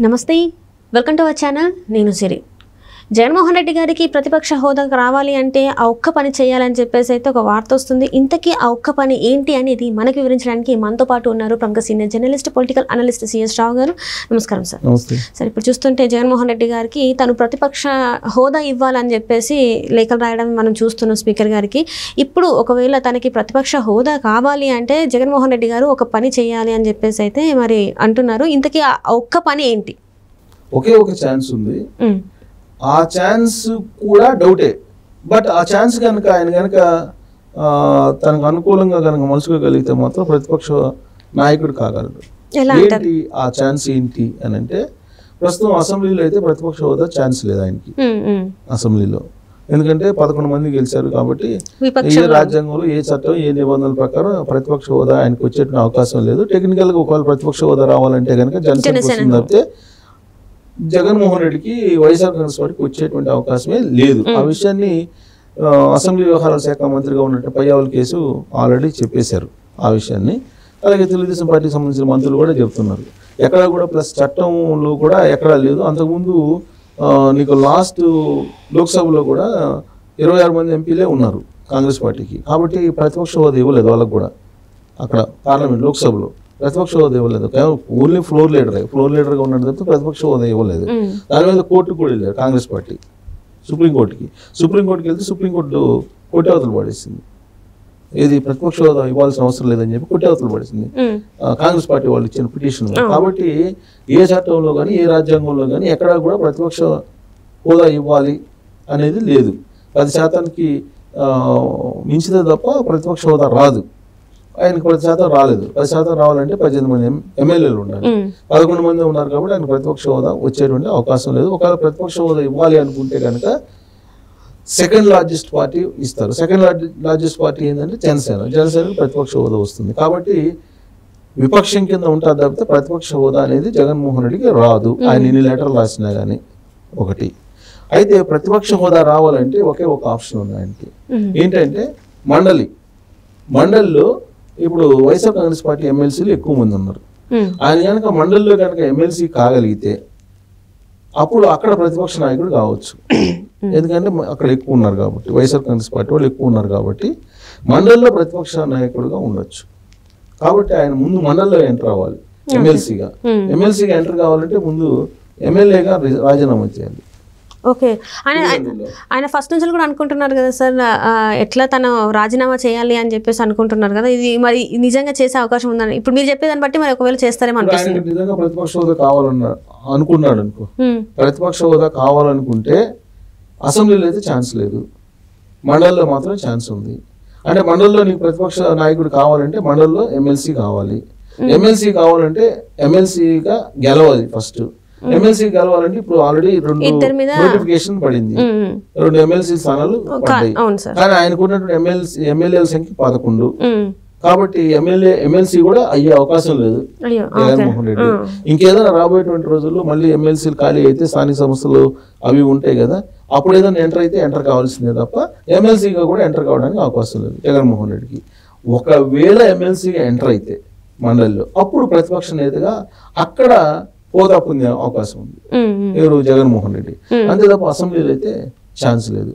నమస్తే, welcome to our channel. నేను సిరి. జగన్మోహన్ రెడ్డి గారికి ప్రతిపక్ష హోదాకు రావాలి అంటే ఆ ఒక్క పని చేయాలని చెప్పేసి అయితే ఒక వార్త వస్తుంది. ఇంతకీ ఆ ఒక్క పని ఏంటి అనేది మనకు వివరించడానికి మనతో పాటు ఉన్నారు ప్రముఖ senior journalist, political analyst C S Rao garu. నమస్కారం సార్. సార్, ఇప్పుడు చూస్తుంటే జగన్మోహన్ రెడ్డి గారికి తను ప్రతిపక్ష హోదా ఇవ్వాలని చెప్పేసి లేఖలు రాయడం మనం చూస్తున్నాం స్పీకర్ గారికి. ఇప్పుడు ఒకవేళ తనకి ప్రతిపక్ష హోదా కావాలి అంటే జగన్మోహన్ రెడ్డి గారు ఒక పని చేయాలి అని చెప్పేసి అయితే మరి అంటున్నారు. ఇంతకీ ఆ ఒక్క పని ఏంటి? ఒకే ఒక ఛాన్స్ ఉంది. ఆ ఛాన్స్ కూడా డౌటే. బట్ ఆ ఛాన్స్ కనుక ఆయన కనుక తనకు అనుకూలంగా కనుక మలుచుకోగలిగితే మాత్రం ప్రతిపక్ష నాయకుడు కాగలడు. ఏంటి ఆ ఛాన్స్ ఏంటి అని అంటే, ప్రస్తుతం అసెంబ్లీలో అయితే ప్రతిపక్ష హోదా ఛాన్స్ లేదు ఆయనకి అసెంబ్లీలో. ఎందుకంటే 11 మంది గెలిచారు కాబట్టి ఏ రాజ్యాంగంలో ఏ చట్టం ఏ నిబంధనల ప్రకారం ప్రతిపక్ష హోదా ఆయనకు వచ్చేటువంటి అవకాశం లేదు. టెక్నికల్ గా ఒకవేళ ప్రతిపక్ష హోదా రావాలంటే కనుక జనసేన వస్తుంది తప్పితే జగన్మోహన్ రెడ్డికి వైఎస్ఆర్ కాంగ్రెస్ పార్టీకి వచ్చేటువంటి అవకాశమే లేదు. ఆ విషయాన్ని అసెంబ్లీ వ్యవహారాల శాఖ మంత్రిగా ఉన్నట్టు పయ్యావుల కేసు ఆల్రెడీ చెప్పేశారు ఆ విషయాన్ని. అలాగే తెలుగుదేశం పార్టీకి సంబంధించిన మంత్రులు కూడా చెప్తున్నారు. ఎక్కడా కూడా ప్లస్ చట్టంలో కూడా ఎక్కడా లేదు. అంతకుముందు నీకు లాస్ట్ లోక్సభలో కూడా 26 మంది ఎంపీలే ఉన్నారు కాంగ్రెస్ పార్టీకి. కాబట్టి ప్రతిపక్ష హోదా ఇవ్వలేదు వాళ్ళకు కూడా. అక్కడ పార్లమెంట్ లోక్సభలో ప్రతిపక్ష హోదా ఇవ్వలేదు. ఓన్లీ ఫ్లోర్ లీడర్గా ఉన్నాడు తప్ప ప్రతిపక్ష హోదా ఇవ్వలేదు. దాని మీద కోర్టుకు కూడా వెళ్ళారు కాంగ్రెస్ పార్టీ, సుప్రీంకోర్టుకి వెళ్తే సుప్రీంకోర్టు కొట్టేవతలు పడేసింది. ఏది ప్రతిపక్ష హోదా ఇవ్వాల్సిన అవసరం లేదని చెప్పి కొట్టేవతలు పడేసింది కాంగ్రెస్ పార్టీ వాళ్ళు ఇచ్చిన పిటిషన్. కాబట్టి ఏ చట్టంలో కానీ ఏ రాజ్యాంగంలో కానీ ఎక్కడా కూడా ప్రతిపక్ష హోదా ఇవ్వాలి అనేది లేదు. 10% మించితే తప్ప ప్రతిపక్ష హోదా రాదు. ఆయనకు 10% రాలేదు. 10% రావాలంటే 18 మంది ఎమ్మెల్యేలు ఉండాలి. 11 మంది ఉన్నారు కాబట్టి ఆయన ప్రతిపక్ష హోదా వచ్చేటువంటి అవకాశం లేదు. ఒకవేళ ప్రతిపక్ష హోదా ఇవ్వాలి అనుకుంటే కనుక సెకండ్ లార్జెస్ట్ పార్టీ ఇస్తారు. సెకండ్ లార్జెస్ట్ పార్టీ ఏంటంటే జనసేనకు ప్రతిపక్ష హోదా వస్తుంది. కాబట్టి విపక్షం కింద ఉంటారు తప్పితే ప్రతిపక్ష హోదా అనేది జగన్మోహన్ రెడ్డికి రాదు. ఆయన ఎన్ని లెటర్లు రాసినా కానీ. ఒకటి అయితే ప్రతిపక్ష హోదా రావాలంటే ఒకే ఒక ఆప్షన్ ఉంది ఆయనకి. ఏంటంటే మండలిలో ఇప్పుడు వైఎస్ఆర్ కాంగ్రెస్ పార్టీ ఎమ్మెల్సీలు ఎక్కువ మంది ఉన్నారు. ఆయన కనుక మండలిలో కనుక ఎమ్మెల్సీ కాగలిగితే అప్పుడు అక్కడ ప్రతిపక్ష నాయకుడు కావచ్చు. ఎందుకంటే అక్కడ ఎక్కువ ఉన్నారు కాబట్టి, వైఎస్ఆర్ కాంగ్రెస్ పార్టీ వాళ్ళు ఎక్కువ ఉన్నారు కాబట్టి మండలిలో ప్రతిపక్ష నాయకుడుగా ఉండొచ్చు. కాబట్టి ఆయన ముందు మండలిలో ఎంటర్ అవ్వాలి. ఎమ్మెల్సీగా ఎంటర్ కావాలంటే ముందు ఎమ్మెల్యేగా రాజీనామా చేయాలి. ఓకే, ఆయన ఫస్ట్ నుంచి కూడా అనుకుంటున్నారు కదా సార్, ఎట్లా తను రాజీనామా చేయాలి అని చెప్పేసి అనుకుంటున్నారు కదా. ఇది మరి నిజంగా చేసే అవకాశం ఉందని ఇప్పుడు మీరు చెప్పేదాన్ని బట్టి మరి ఒకవేళ చేస్తారేమో అనిపిస్తుంది. నిజంగా ప్రతిపక్ష హోదా అనుకున్నాడు అనుకో, ప్రతిపక్ష హోదా కావాలనుకుంటే అసెంబ్లీలో అయితే ఛాన్స్ లేదు, మండలిలో మాత్రం ఛాన్స్ ఉంది. అంటే మండలిలో నీకు ప్రతిపక్ష నాయకుడు కావాలంటే మండలిలో ఎమ్మెల్సీ కావాలి. ఎమ్మెల్సీ కావాలంటే ఎమ్మెల్సీగా గెలవాలి. ఫస్ట్ ఎమ్మెల్సీ కలవాలంటే ఇప్పుడు ఆల్రెడీ 2 నోటిఫికేషన్ పడింది, 2 ఎమ్మెల్సీ స్థానాలు పడ్డాయి. కానీ ఆయనకున్నటువంటి ఎమ్మెల్యేల సంఖ్య 11. కాబట్టి ఎమ్మెల్సీ కూడా అయ్యే అవకాశం లేదు జగన్మోహన్ రెడ్డి. ఇంకేదైనా రాబోయేటువంటి రోజుల్లో మళ్ళీ ఎమ్మెల్సీలు ఖాళీ అయితే స్థానిక సంస్థలు అవి ఉంటాయి కదా, అప్పుడు ఏదైనా ఎంటర్ కావాల్సిందే తప్ప ఎమ్మెల్సీగా కూడా ఎంటర్ కావడానికి అవకాశం లేదు జగన్మోహన్ రెడ్డికి. ఒకవేళ ఎమ్మెల్సీగా ఎంటర్ అయితే మండలిలో అప్పుడు ప్రతిపక్ష నేతగా అక్కడ హోదా పొందే అవకాశం ఉంది ఎవరు, జగన్మోహన్ రెడ్డి. అంతే తప్ప అసెంబ్లీలో అయితే ఛాన్స్ లేదు.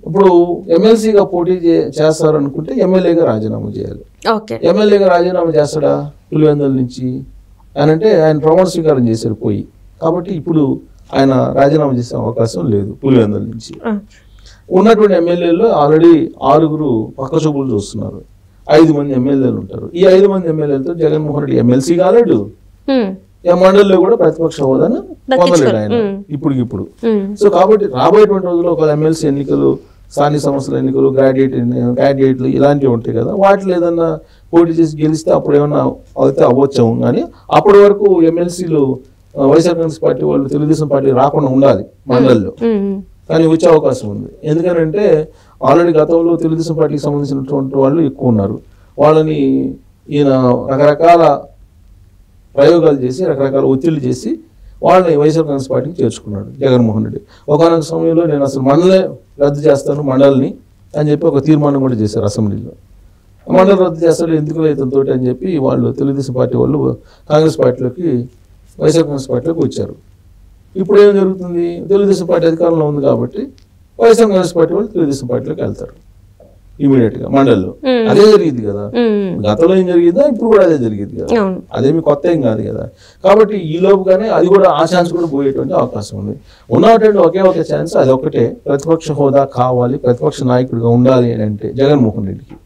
ఇప్పుడు ఎమ్మెల్సీగా పోటీ చేస్తారు అనుకుంటే ఎమ్మెల్యేగా రాజీనామా చేయాలి. ఎమ్మెల్యేగా రాజీనామా చేస్తాడా పులివెందుల నుంచి అంటే ఆయన ప్రమాణ స్వీకారం చేశారు పోయి. కాబట్టి ఇప్పుడు ఆయన రాజీనామా చేసే అవకాశం లేదు పులివెందుల నుంచి. ఉన్నటువంటి ఎమ్మెల్యేలు ఆల్రెడీ 6 పక్క చూపులు చూస్తున్నారు. 5 మంది ఎమ్మెల్యేలు ఉంటారు. ఈ 5 మంది ఎమ్మెల్యేలతో జగన్మోహన్ రెడ్డి ఎమ్మెల్సీ కాలేడు, మండలిలో కూడా ప్రతిపక్ష హోదాను పొందలేడు ఆయన ఇప్పుడు. సో కాబట్టి రాబోయేటువంటి రోజుల్లో ఒక ఎమ్మెల్సీ ఎన్నికలు, స్థానిక సంస్థల ఎన్నికలు, గ్రాడ్యుయేట్లు ఇలాంటివి ఉంటాయి కదా, వాటిలో ఏదన్నా పోటీ చేసి గెలిస్తే అప్పుడు ఏమన్నా అయితే అవ్వచ్చాము. కానీ అప్పటి వరకు ఎమ్మెల్సీలు వైఎస్ఆర్ కాంగ్రెస్ పార్టీ వాళ్ళు తెలుగుదేశం పార్టీ రాకుండా ఉండాలి మండలిలో. కానీ వచ్చే అవకాశం ఉంది. ఎందుకంటే ఆల్రెడీ గతంలో తెలుగుదేశం పార్టీకి సంబంధించినటువంటి వాళ్ళు ఎక్కువ ఉన్నారు. వాళ్ళని ఈయన రకరకాల ప్రయోగాలు చేసి రకరకాల ఒత్తిళ్లు చేసి వాళ్ళని వైఎస్ఆర్ కాంగ్రెస్ పార్టీకి చేర్చుకున్నాడు జగన్మోహన్ రెడ్డి. ఒకనొక సమయంలో నేను అసలు మండలే రద్దు చేస్తాను మండలిని అని చెప్పి ఒక తీర్మానం కూడా చేశారు అసెంబ్లీలో. మండలి రద్దు చేస్తాడు ఎందుకు ఇతనితోటి అని చెప్పి వాళ్ళు తెలుగుదేశం పార్టీ వాళ్ళు కాంగ్రెస్ పార్టీలోకి వైఎస్ఆర్ కాంగ్రెస్ పార్టీలోకి వచ్చారు. ఇప్పుడు ఏం జరుగుతుంది? తెలుగుదేశం పార్టీ అధికారంలో ఉంది కాబట్టి వైఎస్ఆర్ కాంగ్రెస్ పార్టీ వాళ్ళు తెలుగుదేశం పార్టీలోకి వెళ్తారు ఇమీడియట్ గా మండలిలో. అదే జరిగింది కదా, గతంలో ఏం జరిగిందా ఇప్పుడు కూడా అదే జరిగింది కదా, అదేమి కొత్త ఏం కాదు కదా. కాబట్టి ఈ లోపుగానే అది కూడా ఆ ఛాన్స్ కూడా పోయేటువంటి అవకాశం ఉంది. ఉన్నటువంటి ఒకే ఒక ఛాన్స్, అది ఒకటే, ప్రతిపక్ష హోదా కావాలి, ప్రతిపక్ష నాయకుడిగా ఉండాలి అని అంటే జగన్మోహన్ రెడ్డికి.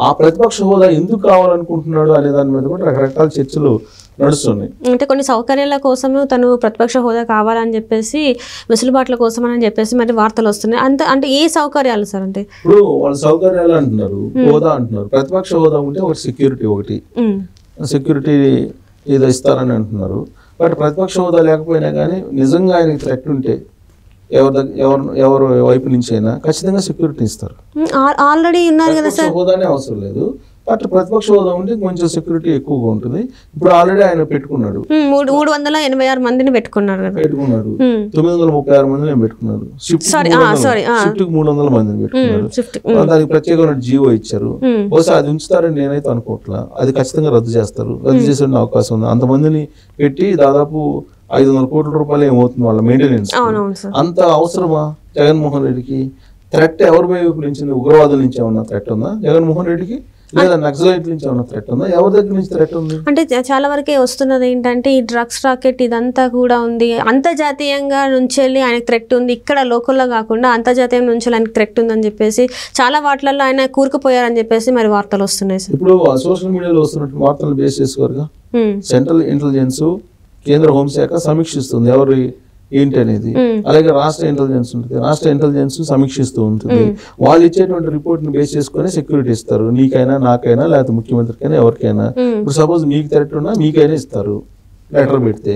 ఆ ప్రతిపక్ష హోదా ఎందుకు కావాలనుకుంటున్నాడు అనే దాని మీద కూడా రకరకాల చర్చలు నడుస్తున్నాయి. అంటే కొన్ని సౌకర్యాల కోసము తను ప్రతిపక్ష హోదా కావాలని చెప్పేసి, వెసులుబాట్ల కోసం అని చెప్పేసి మరి వార్తలు వస్తున్నాయి. అంటే ఏ సౌకర్యాలు సార్? అంటే ఇప్పుడు వాళ్ళు సౌకర్యాలు అంటున్నారు, హోదా అంటున్నారు. ప్రతిపక్ష హోదా ఉంటే ఒకటి సెక్యూరిటీ ఏదో ఇస్తారని అంటున్నారు. బట్ ప్రతిపక్ష హోదా లేకపోయినా కానీ నిజంగా ఆయనకి థ్రెట్ ఉంటే ఎవరు వైపు నుంచి అయినా ఖచ్చితంగా సెక్యూరిటీ ఇస్తారు. ఆల్రెడీ ఉన్నారు కదా సార్, హోదానే అవసరం లేదు. బట్ ప్రతిపక్ష హోదా ఉంటే కొంచెం సెక్యూరిటీ ఎక్కువగా ఉంటుంది. ఇప్పుడు ఆల్రెడీ ఆయన పెట్టుకున్నాడు, 386 మందిని పెట్టుకున్నారు, 936 మందిని పెట్టుకున్నారు. షిఫ్ట్ 300 మందిని పెట్టుకున్నారు. దానికి ప్రత్యేకమైన జీవో ఇచ్చారు. బహుశా అది ఉంచుతారని నేనైతే అనుకోవట్లా. అది ఖచ్చితంగా రద్దు చేస్తారు. రద్దు చేసే అవకాశం ఉంది. అంతమందిని పెట్టి దాదాపు 500 కోట్ల రూపాయలు ఏమవుతుంది వాళ్ళ మెయింటెనెన్స్. అంత అవసరమా జగన్మోహన్ రెడ్డికి? థ్రెట్ ఎవరి వైపు నుంచి? ఉగ్రవాదుల నుంచి ఏమన్నా థ్రెట్ ఉందా జగన్మోహన్ రెడ్డికి? లేదా నక్సలైట్ నుంచి ఏమన్నా థ్రెట్ ఉందా? ఎవరి దగ్గర నుంచి థ్రెట్ ఉంది? అంటే చాలా వరకే వస్తున్నది ఏంటంటే ఈ డ్రగ్స్ రాకెట్ ఇదంతా కూడా ఉంది. అంతర్జాతీయంగా నుంచి వెళ్ళి ఆయనకు థ్రెట్ ఉంది, ఇక్కడ లోకల్లో కాకుండా అంతర్జాతీయం నుంచి ఆయనకు థ్రెట్ ఉందని చెప్పేసి చాలా వాటిలలో ఆయన కూరుకుపోయారని చెప్పేసి మరి వార్తలు వస్తున్నాయి సార్. ఇప్పుడు సోషల్ మీడియాలో వస్తున్నట్టు వార్తలు బేస్ చేసుకోరుగా సెంట్రల్ ఇంటెలిజెన్స్, కేంద్ర హోంశాఖ సమీక్షిస్తుంది ఎవరు ఏంటి అనేది. అలాగే రాష్ట్ర ఇంటెలిజెన్స్ ఉంటుంది, రాష్ట్ర ఇంటెలిజెన్స్ సమీక్షిస్తూ ఉంటుంది. వాళ్ళు ఇచ్చేటువంటి రిపోర్ట్ ని బేస్ చేసుకుని సెక్యూరిటీ ఇస్తారు, నీకైనా నాకైనా లేకపోతే ముఖ్యమంత్రికైనా ఎవరికైనా. ఇప్పుడు సపోజ్ మీకు థ్రెట్ ఉన్నా మీకైనా ఇస్తారు. లెటర్ పెడితే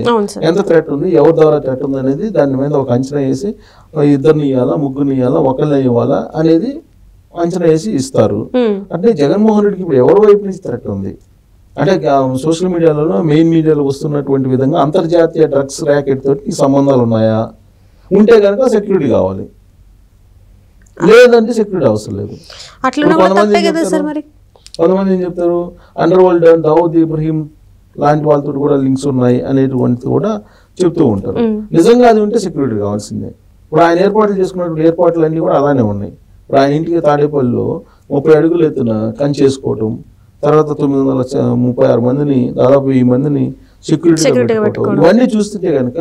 ఎంత థ్రెట్ ఉంది, ఎవరి ద్వారా థ్రెట్ ఉంది అనేది దాని మీద ఒక అంచనా వేసి 2 ఇవ్వాలా 3 ఇవ్వాలా 1 ఇవ్వాలా అనేది అంచనా వేసి ఇస్తారు. అంటే జగన్మోహన్ రెడ్డికి ఇప్పుడు ఎవరి వైపు నుంచి థ్రెట్ ఉంది అంటే సోషల్ మీడియాలో మెయిన్ మీడియాలో వస్తున్నటువంటి విధంగా అంతర్జాతీయ డ్రగ్స్ ర్యాకెట్ తోటి సంబంధాలు ఉన్నాయా? ఉంటే కనుక సెక్యూరిటీ కావాలి, లేదంటే సెక్యూరిటీ అవసరం లేదు. కొంతమంది ఏం చెప్తారు, అండర్ వరల్డ్ దావుద్ ఇబ్రహీం లాంటి వాళ్ళతో కూడా లింక్స్ ఉన్నాయి అనేటువంటిది కూడా చెప్తూ ఉంటారు. నిజంగా అది ఉంటే సెక్యూరిటీ కావాల్సిందే. ఇప్పుడు ఆయన ఏర్పాట్లు చేసుకున్నటువంటి ఏర్పాట్లు అన్నీ కూడా అలానే ఉన్నాయి. ఇప్పుడు ఆయన ఇంటికి తాడేపల్లిలో 30 అడుగులు ఎత్తున కంచి చేసుకోవటం, తర్వాత 936 మందిని దాదాపు 1000 మందిని సెక్యూరిటీ పెట్టుకోవటం, ఇవన్నీ చూస్తుంటే కనుక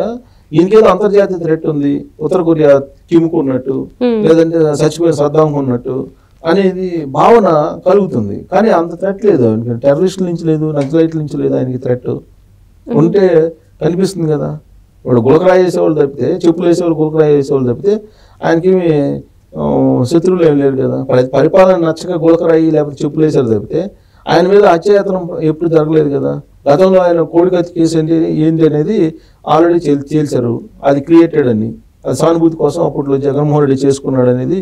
ఇంకేదో అంతర్జాతీయ థ్రెట్ ఉంది, ఉత్తర కొరియా కిమ్కు ఉన్నట్టు లేదంటే చచ్చిపోయిన సద్దాం ఉన్నట్టు అనేది భావన కలుగుతుంది. కానీ అంత థ్రెట్ లేదు, టెర్రరిస్టుల నుంచి లేదు, నక్సలైట్ల నుంచి లేదు ఆయనకి థ్రెట్. ఉంటే కనిపిస్తుంది కదా. ఇప్పుడు గులకరాయి వేసేవాళ్ళు తప్పితే, చెప్పులు వేసేవాళ్ళు గులకరాయి వేసేవాళ్ళు తప్పితే ఆయనకేమి శత్రువులు ఏమి లేరు కదా. పరిపాలన నచ్చక గులకరాయి లేకపోతే చెప్పులు వేసారు తప్పితే ఆయన మీద హత్యాయత్నం ఎప్పుడు జరగలేదు కదా. గతంలో ఆయన కోడికత్తి కేసు ఏంటి అనేది ఆల్రెడీ తేల్చారు, అది క్రియేటెడ్ అని. అది సానుభూతి కోసం అప్పట్లో జగన్మోహన్ రెడ్డి చేసుకున్నాడు అనేది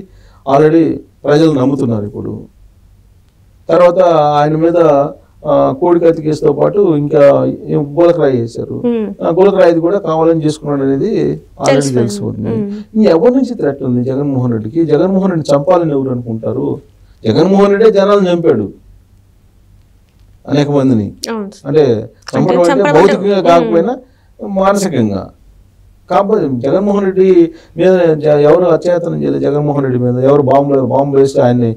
ఆల్రెడీ ప్రజలు నమ్ముతున్నారు ఇప్పుడు. తర్వాత ఆయన మీద కోడికత్తి కేసుతో పాటు ఇంకా గులకరాయి చేశారు. గులకరాయిది కూడా కావాలని చేసుకున్నాడు అనేది ఆల్రెడీ తెలుసుకుంది. ఎవరి నుంచి థ్రెట్ ఉంది జగన్మోహన్ రెడ్డికి? జగన్మోహన్ రెడ్డి చంపాలని ఎవరు అనుకుంటారు? జగన్మోహన్ రెడ్డి జనాలను చంపాడు అనేక మందిని. అంటే చంపడం అంటే భౌతికంగా కాకపోయినా మానసికంగా. కాకపోతే జగన్మోహన్ రెడ్డి మీద ఎవరు అత్యాయతనం చేయలేదు. జగన్మోహన్ రెడ్డి మీద ఎవరు బాంబు వేస్తే ఆయన్ని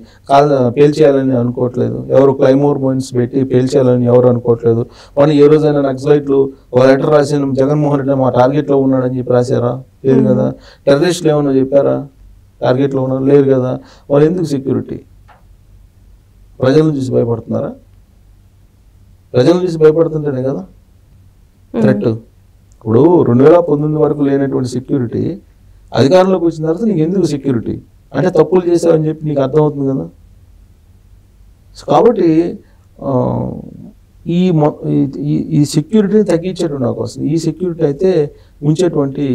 పేల్చేయాలని అనుకోవట్లేదు. ఎవరు క్లైమోర్ పాయింట్స్ పెట్టి పేల్చేయాలని ఎవరు అనుకోవట్లేదు. కానీ ఏ రోజైనా నక్సలైట్లు ఒక లెటర్ రాసిన జగన్మోహన్ రెడ్డి మా టార్గెట్లో ఉన్నాడని చెప్పి రాశారా? లేదు కదా. టెర్రరిస్టులు ఏమన్నా చెప్పారా టార్గెట్లో ఉన్నారు? లేరు కదా. వాళ్ళు ఎందుకు సెక్యూరిటీ? ప్రజలను చూసి భయపడుతున్నారా? ప్రజలను చూసి భయపడుతుంటేనే కదా థ్రెట్. ఇప్పుడు 2019 వరకు లేనటువంటి సెక్యూరిటీ అధికారంలోకి వచ్చిన తర్వాత నీకు ఎందుకు సెక్యూరిటీ? అంటే తప్పులు చేశావని చెప్పి నీకు అర్థమవుతుంది కదా. కాబట్టి ఈ సెక్యూరిటీని తగ్గించేటువంటి అవకాశం, ఈ సెక్యూరిటీ అయితే ఉంచేటువంటి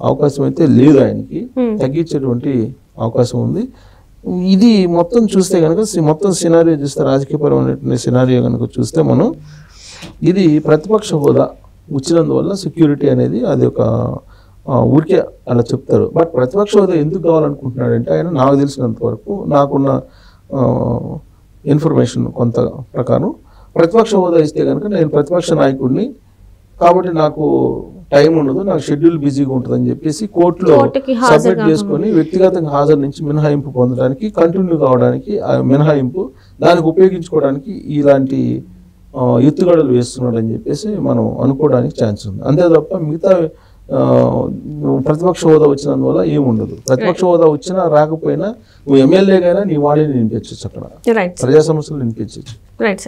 అవకాశం అయితే లేదు ఆయనకి, తగ్గించేటువంటి అవకాశం ఉంది. ఇది మొత్తం చూస్తే కనుక మొత్తం సినారియో చూస్తే, రాజకీయపరమైనటువంటి సినారియో కనుక చూస్తే మనం ఇది ప్రతిపక్ష హోదా వచ్చినందువల్ల సెక్యూరిటీ అనేది అది ఒక ఊరికే అలా చెప్తారు. బట్ ప్రతిపక్ష హోదా ఎందుకు కావాలనుకుంటున్నాడంటే ఆయన, నాకు తెలిసినంత వరకు నాకున్న ఇన్ఫర్మేషన్ కొంత ప్రకారం, ప్రతిపక్ష హోదా ఇస్తే కనుక నేను ప్రతిపక్ష నాయకుడిని కాబట్టి నాకు టైం ఉండదు, నాకు షెడ్యూల్ బిజీగా ఉంటుంది అని చెప్పేసి కోర్టులో కోర్టుకి హాజరు సబ్మిట్ చేసుకొని వ్యక్తిగతంగా హాజరు నుంచి మినహాయింపు పొందడానికి, కంటిన్యూ కావడానికి ఆ మినహాయింపు దానికి ఉపయోగించుకోవడానికి ఇలాంటి ఎత్తుగడలు వేస్తున్నాడు అని చెప్పేసి మనం అనుకోవడానికి ఛాన్స్ ఉంది. అంతే తప్ప మిగతా ప్రతిపక్ష హోదా వచ్చినందువల్ల ఏముండదు. ప్రతిపక్ష హోదా వచ్చినా రాకపోయినా నువ్వు ఎమ్మెల్యేగైనా నీ వాడిని వినిపించచ్చు, అక్కడ రైట్ ప్రజా సమస్యలు వినిపించచ్చు. రైట్.